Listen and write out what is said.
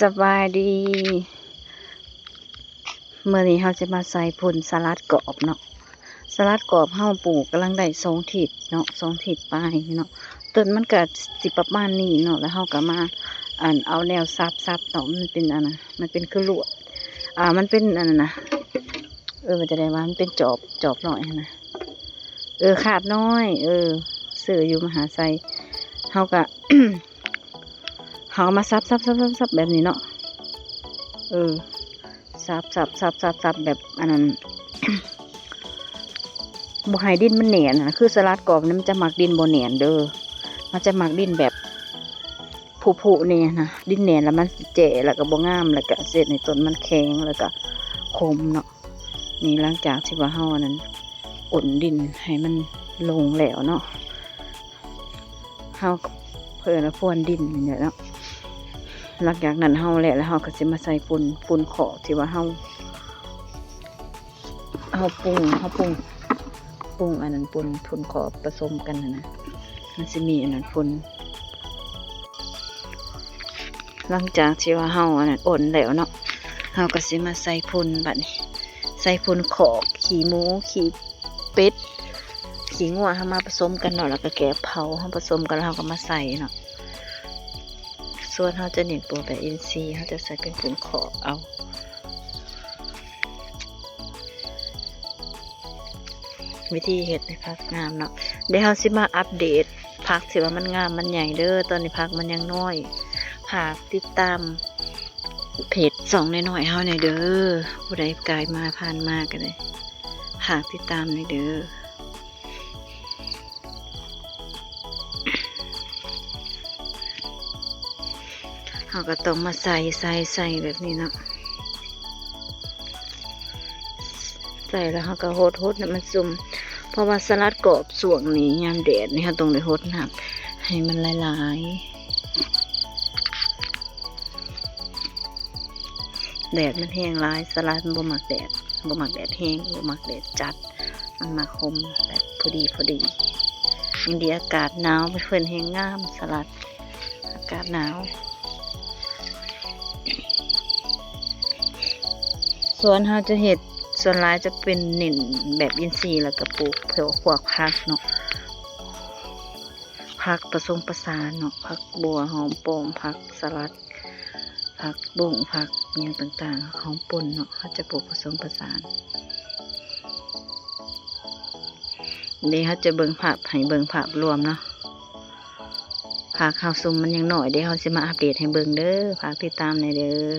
สบายดีเมื่อนี้เราจะมาใส่ผลสลัดกรอบเนาะสลัดกรอบเราปลูกกำลังได้2 ถิดเนาะ2 ถิดปลายเนาะต้นมันก็สิประมาณนี้เนาะแล้วเราก็มาเอาแนวซับเนาะมันเป็นมันเป็นคือลวดมันเป็นนะมันจะได้ว่ามันเป็นจอบหน่อยนะขาดน้อยซื้ออยู่มหาไซเราก็ เขามาซับแบบนี้เนาะซับแบบอันนั้น บ่ให้ดินมันเหนียนนะคือสลัดกรอบนี่มันจะหมักดินบ่เหนียนเด้อมันจะหมักดินแบบผุนี่นะดินเหนียนแล้วมันเจ๋แล้วก็บ่งามแล้วก็เศษในต้นมันแข็งแล้วก็คมเนาะนี่หลังจากที่ว่าเฮานั้นอ่นดินให้มันลงแล้วเนาะเฮาเพิ่นพรวนดินเนี่ยเนาะหลังจากนั้นเฮาแล้วเฮาก็สิมาใส่ฝุ่นขอที่ว่าเฮาปรุงอันนั้นฝุ่นขอผสมกันนะมันสิมีอันนั้นฝุ่นหลังจากที่ว่าเฮาอันนั้นอ่นแล้วเนาะเฮาก็สิมาใส่ฝุ่นบัดนี้ใส่ฝุ่นขอขี้หมูขี้เป็ดขี้งัวเฮามาผสมกันเนาะแล้วก็แกะเผาเฮาผสมกันแล้วเฮาก็มาใส่เนาะส่วนเขาจะเน้นตัวแบบอินทรีย์เขาจะใส่เป็นผงขอบเอาวิธีเห็ดในผักงามเนาะเดี๋ยวเขาสิมาอัปเดตผักสิว่ามันงามมันใหญ่เด้อตอนนี้ผักมันยังน้อยผักติดตามเพจ2น้อยๆเฮาในเด้อผู้ใดกายมาผ่านมากันเลยผักติดตามในเด้อเราก็ต้องมาใส่แบบนี้เนาะใส่แล้วเราก็โหดมันซุ่มเพราะว่าสลัดกรอบส่วงนี้ยามแดดนี่เราต้องได้โหดน้ำให้มันละลายแดดมันแห้งร้ายสลัดมันบ่มักแดดแห้งบ่มักแดดจัดมันมาคมแบบพอดีอย่างดีอากาศหนาวเพื่อนแห้งงามสลัดอากาศหนาวส่วนเราจะเห็ดส่วนหลายจะเป็นเน้นแบบอินทรีย์แล้วก็ปลูกเผื่อพวกผักเนาะผักผสมผสานเนาะผักบัวหอมโป่งผักสลัดผักบุ้งผักอย่างต่างๆของป่นเนาะเขาจะปลูกผสมผสานเดี๋ยวเขาจะเบิ่งภาพให้เบิ่งภาพรวมเนาะผักข้าวซุ่มมันยังหน่อยเดี๋ยวเขาจะมาอัปเดตให้เบิ่งเด้อผักติดตามในเด้อ